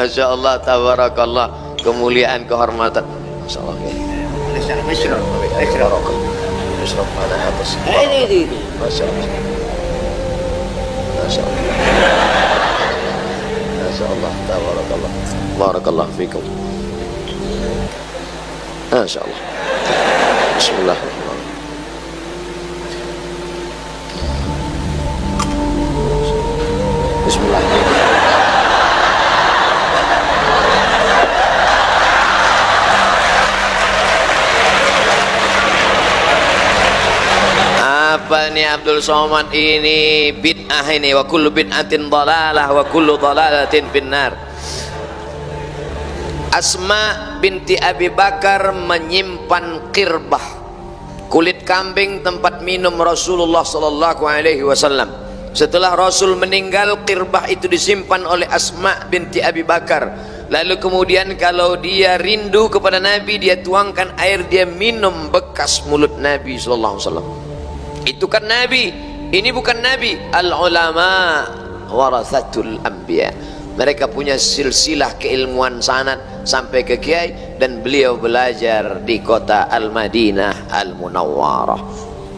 Masya Allah, tabarakallah, kemuliaan, kehormatan. Masya Allah. Masya Allah. Masya Allah. Masya Allah, tabarakallah. Barakallah fikum. Masya Allah. Bismillahirrahmanirrahim. Bismillahirrahmanirrahim. Apa nih Abdul Somad ini? Bid'ah ini. Wa kullu bid'atin dhalalah wa kullu dhalalatin finnar. Asma binti Abi Bakar menyimpan qirbah, kulit kambing, tempat minum Rasulullah sallallahu alaihi wasallam. Setelah Rasul meninggal, qirbah itu disimpan oleh Asma binti Abi Bakar. Lalu kemudian kalau dia rindu kepada Nabi, dia tuangkan air, dia minum bekas mulut Nabi sallallahu alaihi wasallam. Itu kan Nabi, ini bukan Nabi. Al ulama warathatul anbiya. Mereka punya silsilah keilmuan sanad sampai ke kiai, dan beliau belajar di kota Al-Madinah Al-Munawwarah.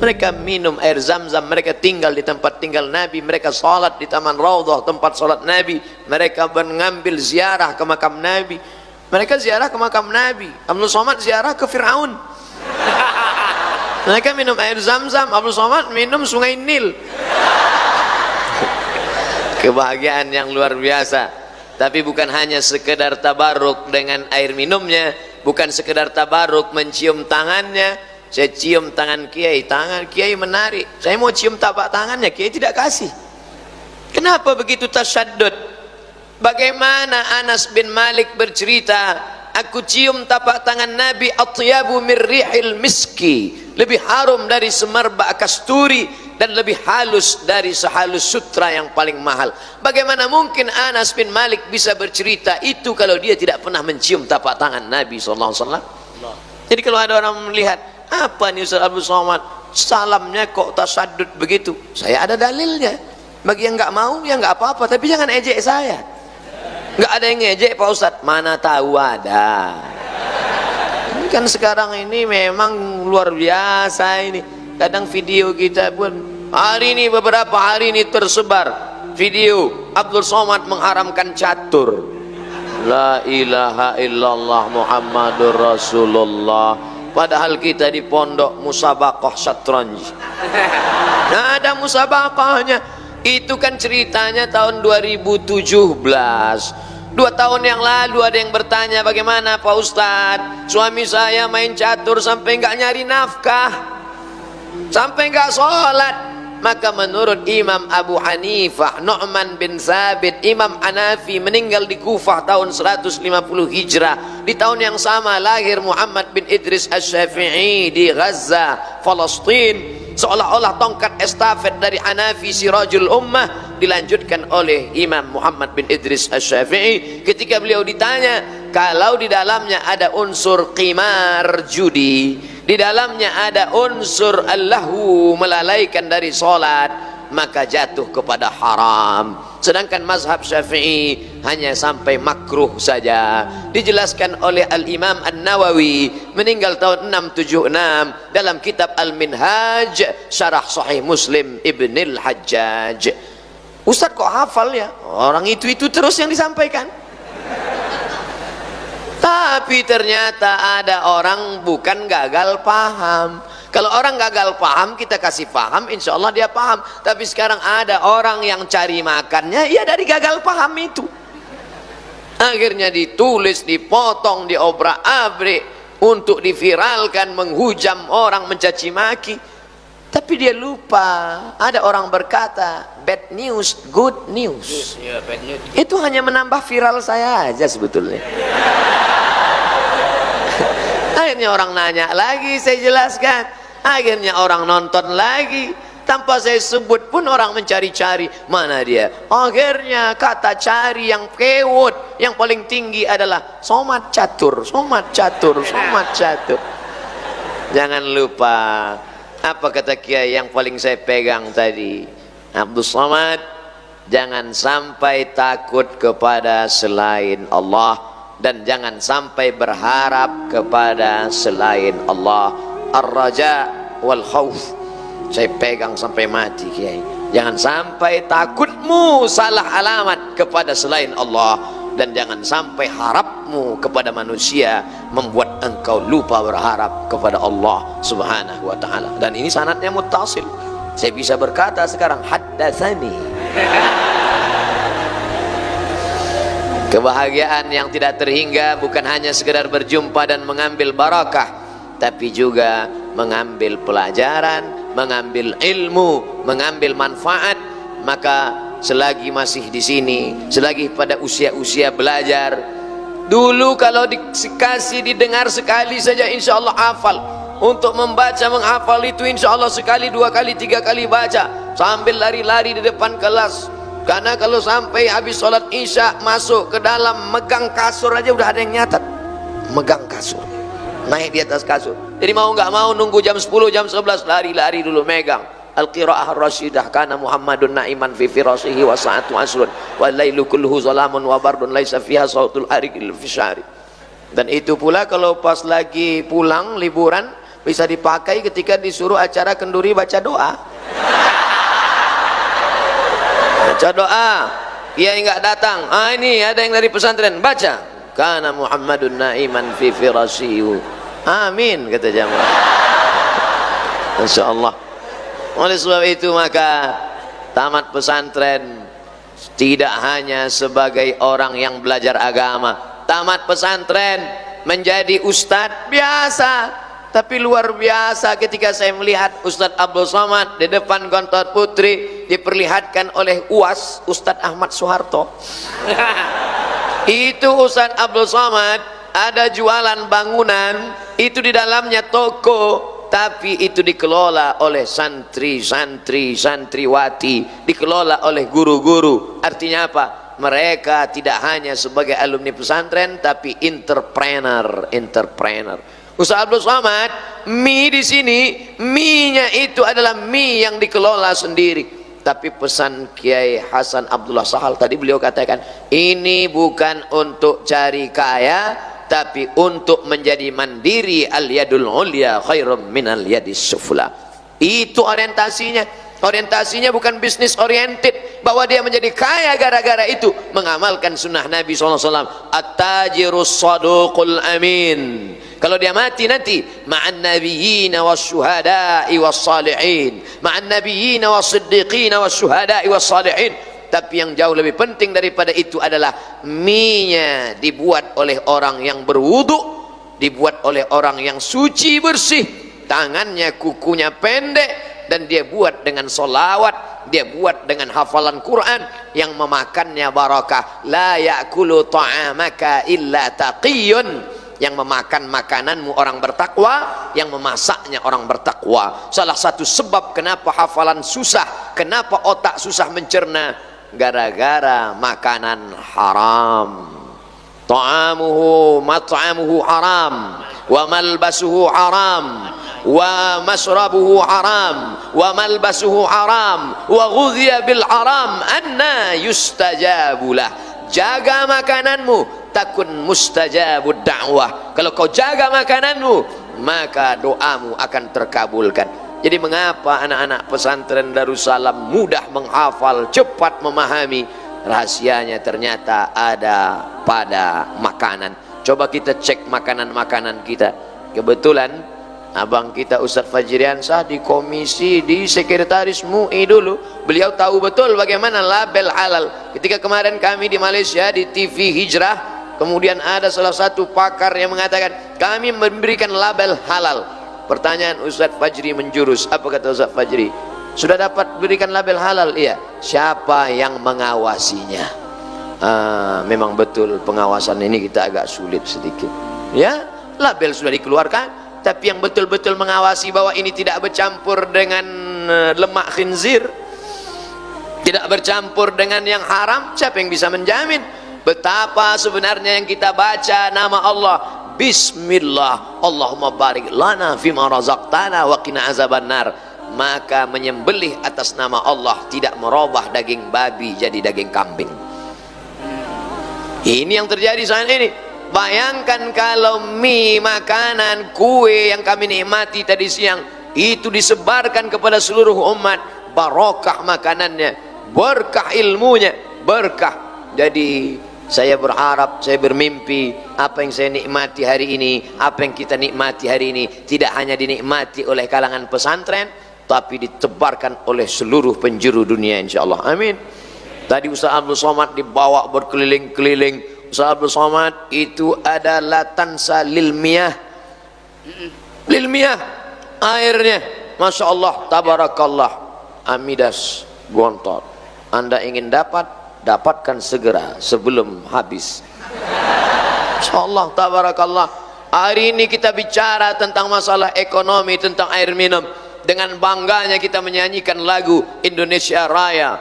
Mereka minum air Zam-Zam, mereka tinggal di tempat tinggal Nabi, mereka salat di Taman Raudhah, tempat salat Nabi, mereka mengambil ziarah ke makam Nabi, mereka ziarah ke makam Nabi. Abdul Somad ziarah ke Fir'aun. Mereka minum air Zam-Zam, Abdul Somad minum sungai Nil. Kebahagiaan yang luar biasa. Tapi bukan hanya sekedar tabaruk dengan air minumnya, bukan sekedar tabaruk mencium tangannya. Saya cium tangan kiai, tangan kiai menarik, saya mau cium tapak tangannya, kiai tidak kasih. Kenapa begitu tasyaddud? Bagaimana Anas bin Malik bercerita, aku cium tapak tangan Nabi, atyabu min rihil miski, lebih harum dari semerbak kasturi, dan lebih halus dari sehalus sutra yang paling mahal. Bagaimana mungkin Anas bin Malik bisa bercerita itu kalau dia tidak pernah mencium tapak tangan Nabi SAW? Jadi kalau ada orang melihat, apa nih Ustaz Abdul Somad, salamnya kok tasaddud begitu, saya ada dalilnya. Bagi yang nggak mau ya nggak apa-apa, tapi jangan ejek saya. Nggak ada yang ngejek Pak Ustadz, mana tahu ada. Ini kan sekarang ini memang luar biasa ini. Kadang video kita buat hari ini, beberapa hari ini tersebar video Abdul Somad mengharamkan catur. La ilaha illallah Muhammadur Rasulullah. Padahal kita di pondok musabaqah syatranj. Nggak ada musabaqahnya. Itu kan ceritanya tahun 2017. 2 tahun yang lalu ada yang bertanya, bagaimana Pak Ustadz, suami saya main catur sampai nggak nyari nafkah, sampai nggak sholat. Maka menurut Imam Abu Hanifah, Nu'man bin Thabit, Imam Hanafi, meninggal di Kufah tahun 150 Hijrah. Di tahun yang sama lahir Muhammad bin Idris Asy-Syafi'i di Gaza, Palestina. Seolah-olah tongkat estafet dari Hanafi Sirajul Ummah dilanjutkan oleh Imam Muhammad bin Idris Asy-Syafi'i. Ketika beliau ditanya, kalau di dalamnya ada unsur qimar, judi, di dalamnya ada unsur allahu, melalaikan dari solat, maka jatuh kepada haram. Sedangkan mazhab Syafi'i hanya sampai makruh saja. Dijelaskan oleh Al-Imam An-Nawawi, meninggal tahun 676, dalam kitab Al-Minhaj Syarah Sahih Muslim Ibnil Hajjaj. Ustadz kok hafal ya? Orang itu terus yang disampaikan. Tapi ternyata ada orang bukan gagal paham. Kalau orang gagal paham, kita kasih paham, insya Allah dia paham. Tapi sekarang ada orang yang cari makannya ya dari gagal paham itu. Akhirnya ditulis, dipotong, diobrak-abrik untuk diviralkan, menghujam orang, mencaci maki. Tapi dia lupa, ada orang berkata bad news, good news. Itu hanya menambah viral saya aja sebetulnya. Akhirnya orang nanya lagi, saya jelaskan. Akhirnya orang nonton lagi, tanpa saya sebut pun orang mencari-cari mana dia. Akhirnya kata cari yang kewot, yang paling tinggi adalah somat catur, somat catur, somat catur. Jangan lupa, apa kata kiai yang paling saya pegang tadi, Abdul Somad jangan sampai takut kepada selain Allah, dan jangan sampai berharap kepada selain Allah. Ar-raja wal khauf, saya pegang sampai mati Kiai. Jangan sampai takutmu salah alamat kepada selain Allah, dan jangan sampai harapmu kepada manusia membuat engkau lupa berharap kepada Allah Subhanahu wa ta'ala. Dan ini sanadnya muttasil. Saya bisa berkata sekarang haddatsani. Kebahagiaan yang tidak terhingga bukan hanya sekedar berjumpa dan mengambil barakah, tapi juga mengambil pelajaran, mengambil ilmu, mengambil manfaat. Maka selagi masih di sini, selagi pada usia-usia belajar, dulu kalau dikasih didengar sekali saja insya Allah hafal. Untuk membaca menghafal itu insya Allah sekali, 2 kali, 3 kali baca sambil lari-lari di depan kelas. Karena kalau sampai habis sholat isya masuk ke dalam, megang kasur aja udah ada yang nyatat, megang kasur, naik di atas kasur. Jadi mau nggak mau nunggu jam 10, jam 11 lari-lari dulu megang al-qiraah ar-rasyidah. Kana Muhammadun na'iman fi firasihi wa sa'atu asrun wa lailu kulluhu zalamun wa bardun laisa fiha sautul ariqil fisyari. Dan itu pula kalau pas lagi pulang liburan bisa dipakai ketika disuruh acara kenduri baca doa. Baca doa, kiai nggak datang, ini ada yang dari pesantren, baca kana Muhammadun na'iman fi firasihi, amin, kata jamaah. Masya Allah. Oleh sebab itu maka tamat pesantren tidak hanya sebagai orang yang belajar agama. Tamat pesantren menjadi ustadz biasa, tapi luar biasa ketika saya melihat Ustadz Abdul Somad di depan Gontor Putri diperlihatkan oleh UAS Ustadz Ahmad Soeharto. Itu Ustadz Abdul Somad ada jualan bangunan, itu di dalamnya toko, tapi itu dikelola oleh santri-santri, santriwati, dikelola oleh guru-guru. Artinya apa? Mereka tidak hanya sebagai alumni pesantren, tapi entrepreneur. Ustaz Abdul Somad, mie di sini, mie-nya itu adalah mie yang dikelola sendiri. Tapi pesan Kiai Hasan Abdullah Sahal tadi, beliau katakan, ini bukan untuk cari kaya, tapi untuk menjadi mandiri. Al-yadul ulya khairum minal yadis sufla. Itu orientasinya. Orientasinya bukan bisnis oriented, bahwa dia menjadi kaya gara-gara itu mengamalkan sunnah Nabi SAW. At-tajirus saduqul amin. Kalau dia mati nanti ma'an nabiyina wasyuhada'i wassalihin, ma'an nabiyina wassiddiqina wasyuhada'i wassalihin. Tapi yang jauh lebih penting daripada itu adalah mie-nya dibuat oleh orang yang berwudu, dibuat oleh orang yang suci bersih, tangannya kukunya pendek, dan dia buat dengan solawat, dia buat dengan hafalan Quran yang memakannya barakah. La ya'kulu ta'amaka illa taqiyun. Yang memakan makananmu orang bertakwa, yang memasaknya orang bertakwa. Salah satu sebab kenapa hafalan susah, kenapa otak susah mencerna, gara-gara makanan haram. Ta'amuhu mat'amuhu haram, wa malbasuhu haram, wa masrabuhu haram, wa malbasuhu haram, wa ghudhiya bil haram, anna yustajabulah. Jaga makananmu, takun mustajabud da'wah. Kalau kau jaga makananmu, maka doamu akan terkabulkan. Jadi mengapa anak-anak pesantren Darussalam mudah menghafal, cepat memahami? Rahasianya ternyata ada pada makanan. Coba kita cek makanan-makanan kita. Kebetulan abang kita Ustadz Fajriansah di komisi, di sekretaris MUI dulu, beliau tahu betul bagaimana label halal. Ketika kemarin kami di Malaysia di TV Hijrah, kemudian ada salah satu pakar yang mengatakan kami memberikan label halal. Pertanyaan Ustadz Fajri menjurus, apa kata Ustadz Fajri? Sudah dapat berikan label halal? Iya. Siapa yang mengawasinya? Memang betul pengawasan ini kita agak sulit sedikit. Ya, label sudah dikeluarkan, tapi yang betul-betul mengawasi bahwa ini tidak bercampur dengan lemak khinzir, tidak bercampur dengan yang haram, siapa yang bisa menjamin? Betapa sebenarnya yang kita baca nama Allah, Bismillah, Allahumma barik lana fima razaqtana wa qina azabannar. maka menyembelih atas nama Allah tidak merubah daging babi jadi daging kambing. Ini yang terjadi saat ini. Bayangkan kalau mie, makanan, kue yang kami nikmati tadi siang itu disebarkan kepada seluruh umat, barokah makanannya, berkah ilmunya, berkah. Jadi saya berharap, saya bermimpi apa yang saya nikmati hari ini, apa yang kita nikmati hari ini tidak hanya dinikmati oleh kalangan pesantren, tapi ditebarkan oleh seluruh penjuru dunia, insyaallah. Amin. Tadi Ustaz Abdul Somad dibawa berkeliling-keliling. Ustaz Abdul Somad itu adalah tansa lil miyah, airnya, masya Allah, tabarakallah, Amidas Gontor. Anda ingin dapatkan segera sebelum habis, insya Allah, tabarakallah. Hari ini kita bicara tentang masalah ekonomi, tentang air minum. Dengan bangganya kita menyanyikan lagu Indonesia Raya,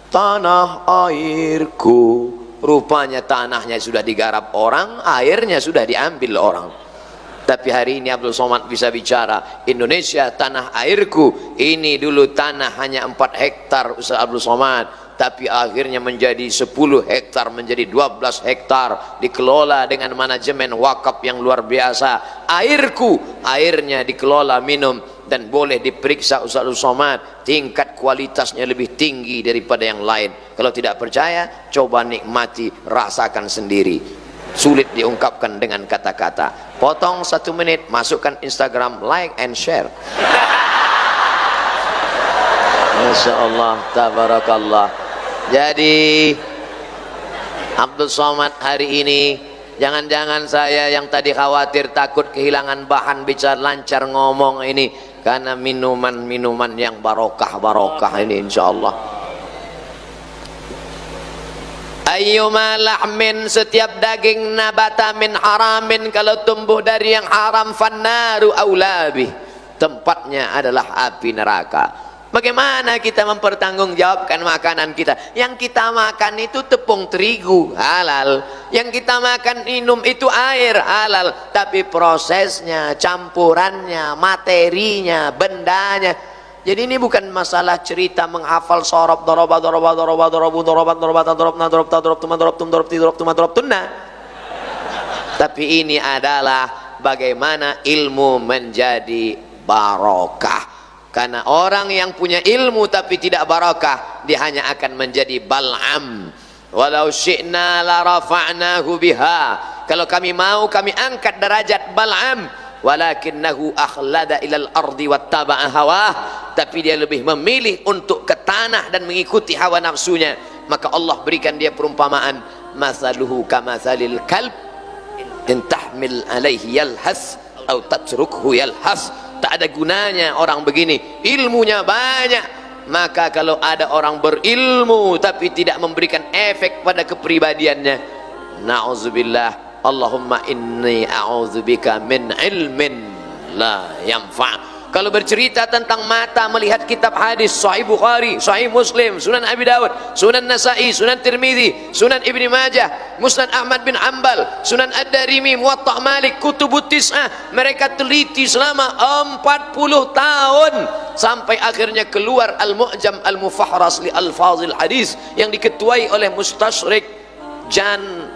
tanah airku. Rupanya tanahnya sudah digarap orang, airnya sudah diambil orang. Tapi hari ini Abdul Somad bisa bicara, Indonesia tanah airku. Ini dulu tanah hanya 4 hektar Ustaz Abdul Somad, tapi akhirnya menjadi 10 hektar, menjadi 12 hektar, dikelola dengan manajemen wakaf yang luar biasa. Airku, airnya dikelola minum, dan boleh diperiksa Ustaz Abdul Somad, tingkat kualitasnya lebih tinggi daripada yang lain. Kalau tidak percaya, coba nikmati, rasakan sendiri. Sulit diungkapkan dengan kata-kata. Potong 1 menit, masukkan Instagram, like and share. Masya Allah, tabarakallah. Jadi Abdul Somad hari ini, jangan-jangan saya yang tadi khawatir takut kehilangan bahan bicara, lancar ngomong ini karena minuman-minuman yang barokah ini, insyaallah. Ayyuma lahmin, setiap daging nabata min haramin, kalau tumbuh dari yang haram, fannaru aulabih, tempatnya adalah api neraka. Bagaimana kita mempertanggungjawabkan makanan kita? Yang kita makan itu tepung terigu, halal. Yang kita makan minum itu air, halal. Tapi prosesnya, campurannya, materinya, bendanya. Jadi ini bukan masalah cerita menghafal sorob, dorobat, tapi ini adalah bagaimana ilmu menjadi barokah. Karena orang yang punya ilmu tapi tidak barakah, dia hanya akan menjadi Bal'am. Walau syi'na la rafa'nahu biha. Kalau kami mau, kami angkat derajat Bal'am. Walakinnahu akhlada ilal ardi wattaba'a hawah. Tapi dia lebih memilih untuk ke tanah dan mengikuti hawa nafsunya. Maka Allah berikan dia perumpamaan, mathaluhu kamathalil kalb in tahmil alaihi yalhas atau tatrukhu yalhas. Tak ada gunanya orang begini, ilmunya banyak. Maka kalau ada orang berilmu tapi tidak memberikan efek pada kepribadiannya, na'udzubillah, Allahumma inni a'udzubika min ilmin la yanfa'. Kalau bercerita tentang mata melihat kitab hadis, Sahih Bukhari, Sahih Muslim, Sunan Abi Dawud, Sunan Nasa'i, Sunan Tirmidzi, Sunan Ibni Majah, Musnad Ahmad bin Hanbal, Sunan Ad-Darimi, Muwatta' Malik, Kutubut Tis'ah, mereka teliti selama 40 tahun sampai akhirnya keluar Al-Mu'jam Al-Mufahras li Alfazil Hadis yang diketuai oleh Mustashrik Jan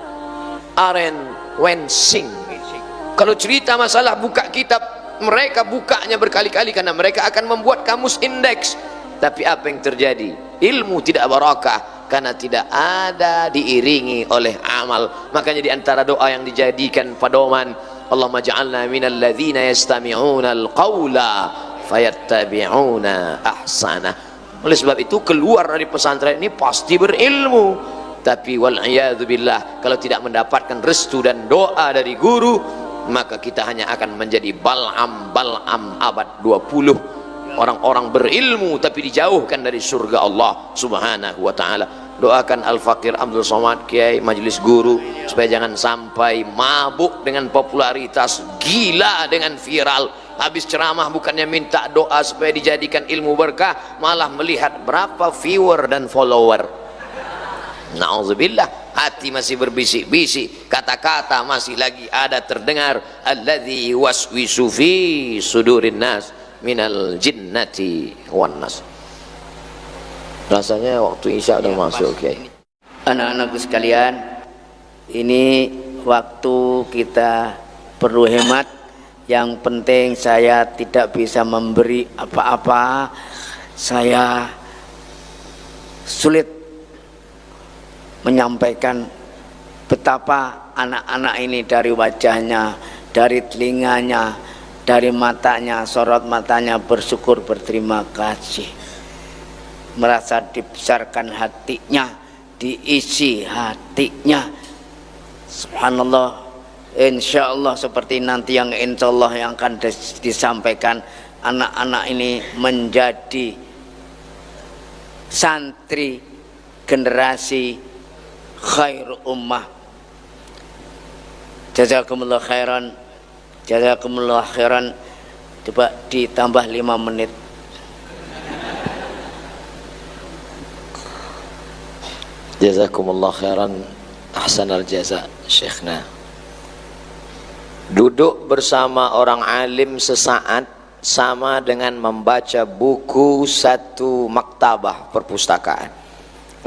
Aren Wensing. Kalau cerita masalah buka kitab, mereka bukanya berkali-kali karena mereka akan membuat kamus indeks. Tapi apa yang terjadi? Ilmu tidak barakah karena tidak ada diiringi oleh amal. Makanya di antara doa yang dijadikan pedoman, Allahumma ja'alna minal ladzina yastami'una al-qawla fayattabi'una ahsana. Oleh sebab itu keluar dari pesantren ini pasti berilmu. Tapi wal'iyadzu billah, kalau tidak mendapatkan restu dan doa dari guru, maka kita hanya akan menjadi Bal'am abad 20. Orang-orang berilmu tapi dijauhkan dari surga Allah subhanahu wa ta'ala. Doakan Al-Fakir Abdul Somad, Kiai, Majelis Guru, supaya jangan sampai mabuk dengan popularitas, gila dengan viral. Habis ceramah bukannya minta doa supaya dijadikan ilmu berkah, malah melihat berapa viewer dan follower. Na'udzubillah, hati masih berbisik-bisik, kata-kata masih lagi ada terdengar, alladzi waswisu fi sudurin nas minal jinnati wan nas. Rasanya waktu Isya udah masuk, Kiai. Anak-anakku sekalian, ini waktu kita perlu hemat. Yang penting saya tidak bisa memberi apa-apa. Saya sulit menyampaikan betapa anak-anak ini dari wajahnya, dari telinganya, dari matanya, sorot matanya bersyukur, berterima kasih, merasa dibesarkan hatinya, diisi hatinya. Subhanallah. Insya Allah seperti nanti yang insya Allah yang akan disampaikan, anak-anak ini menjadi santri generasi khair ummah. Jazakumullah khairan, jazakumullah khairan. Coba ditambah 5 menit. Jazakumullah khairan, ahsanal jaza Syekhna. Duduk bersama orang alim sesaat sama dengan membaca buku satu maktabah perpustakaan.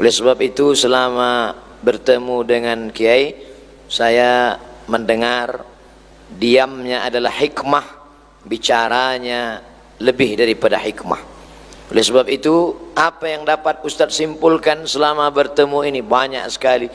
Oleh sebab itu selama bertemu dengan Kiai, saya mendengar diamnya adalah hikmah, bicaranya lebih daripada hikmah. Oleh sebab itu apa yang dapat Ustadz simpulkan selama bertemu ini banyak sekali.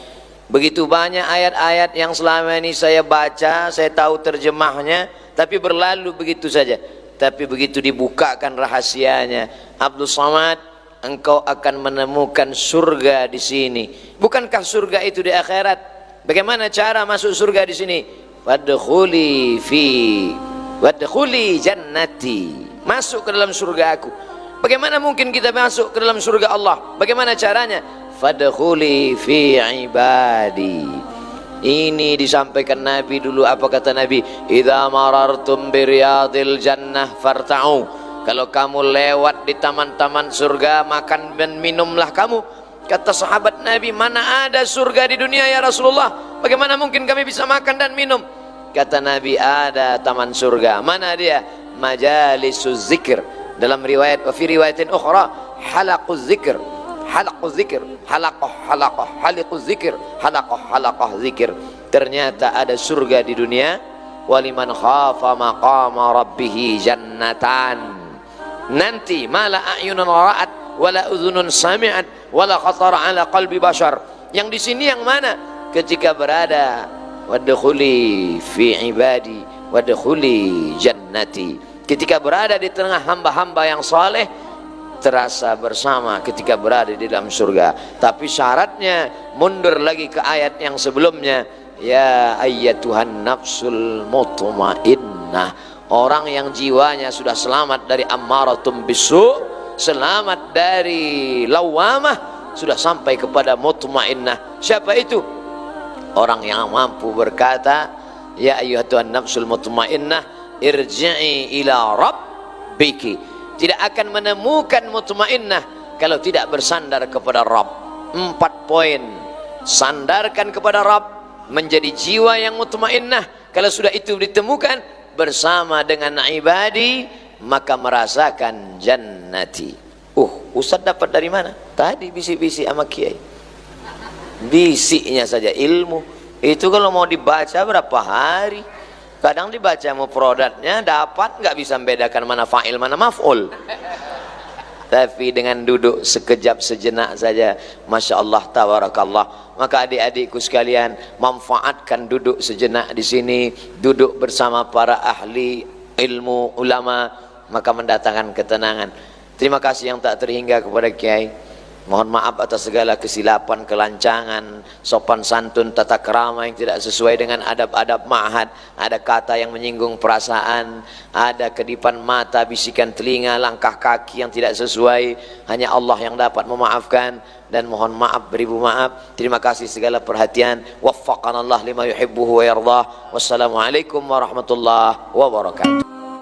Begitu banyak ayat-ayat yang selama ini saya baca, saya tahu terjemahnya, tapi berlalu begitu saja. Tapi begitu dibukakan rahasianya, Abdul Samad, engkau akan menemukan surga di sini. Bukankah surga itu di akhirat? Bagaimana cara masuk surga di sini? Wadkhuli jannati. Masuk ke dalam surga aku. Bagaimana mungkin kita masuk ke dalam surga Allah? Bagaimana caranya? Fadkhuli fi ibadi. Ini disampaikan Nabi dulu. Apa kata Nabi? Idza marartum biriyadil jannah farta'u. Kalau kamu lewat di taman-taman surga, makan dan minumlah kamu. Kata sahabat Nabi, mana ada surga di dunia ya Rasulullah? Bagaimana mungkin kami bisa makan dan minum? Kata Nabi, ada taman surga. Mana dia? Majalisuz zikr. Dalam riwayat, wa fi riwayatin ukhra, halaquz zikr. Halaquz zikir, halaquz zikir, halaqah zikir. Ternyata ada surga di dunia. Waliman khafa maqama rabbih jannatan. Nanti mala a'yunun ra'at wala udhunun sami'at wala khatara ala qalbi bashar. Yang di sini yang mana? Ketika berada wadkhuli fi ibadi wadkhuli jannati. Ketika berada di tengah hamba-hamba yang saleh, terasa bersama ketika berada di dalam surga. Tapi syaratnya mundur lagi ke ayat yang sebelumnya, ya ayyatuhan nafsul mutmainnah. Orang yang jiwanya sudah selamat dari ammaratum bisu, selamat dari lawamah, sudah sampai kepada mutmainnah. Siapa itu? Orang yang mampu berkata, ya ayyatuhan nafsul mutmainnah irji'i ila rabbiki. Tidak akan menemukan mutmainnah kalau tidak bersandar kepada Rabb. 4 poin. Sandarkan kepada Rabb, menjadi jiwa yang mutmainnah. Kalau sudah itu ditemukan bersama dengan ibadi, maka merasakan jannati. Ustaz dapat dari mana? Tadi bisik-bisik sama Kiai. Bisiknya saja ilmu. Itu kalau mau dibaca berapa hari? Kadang dibaca mufradatnya dapat, nggak bisa membedakan mana fa'il mana maf'ul. Tapi dengan duduk sekejap sejenak saja, masya Allah tabarakallah. Maka adik-adikku sekalian, manfaatkan duduk sejenak di sini, duduk bersama para ahli ilmu ulama, maka mendatangkan ketenangan. Terima kasih yang tak terhingga kepada Kiai. Mohon maaf atas segala kesilapan, kelancangan, sopan santun, tata krama yang tidak sesuai dengan adab-adab ma'had. Ada kata yang menyinggung perasaan, ada kedipan mata, bisikan telinga, langkah kaki yang tidak sesuai. Hanya Allah yang dapat memaafkan, dan mohon maaf beribu maaf. Terima kasih segala perhatian. Waffaqanallah lima yuhibbuhu wa yardah. Wassalamualaikum warahmatullahi wabarakatuh.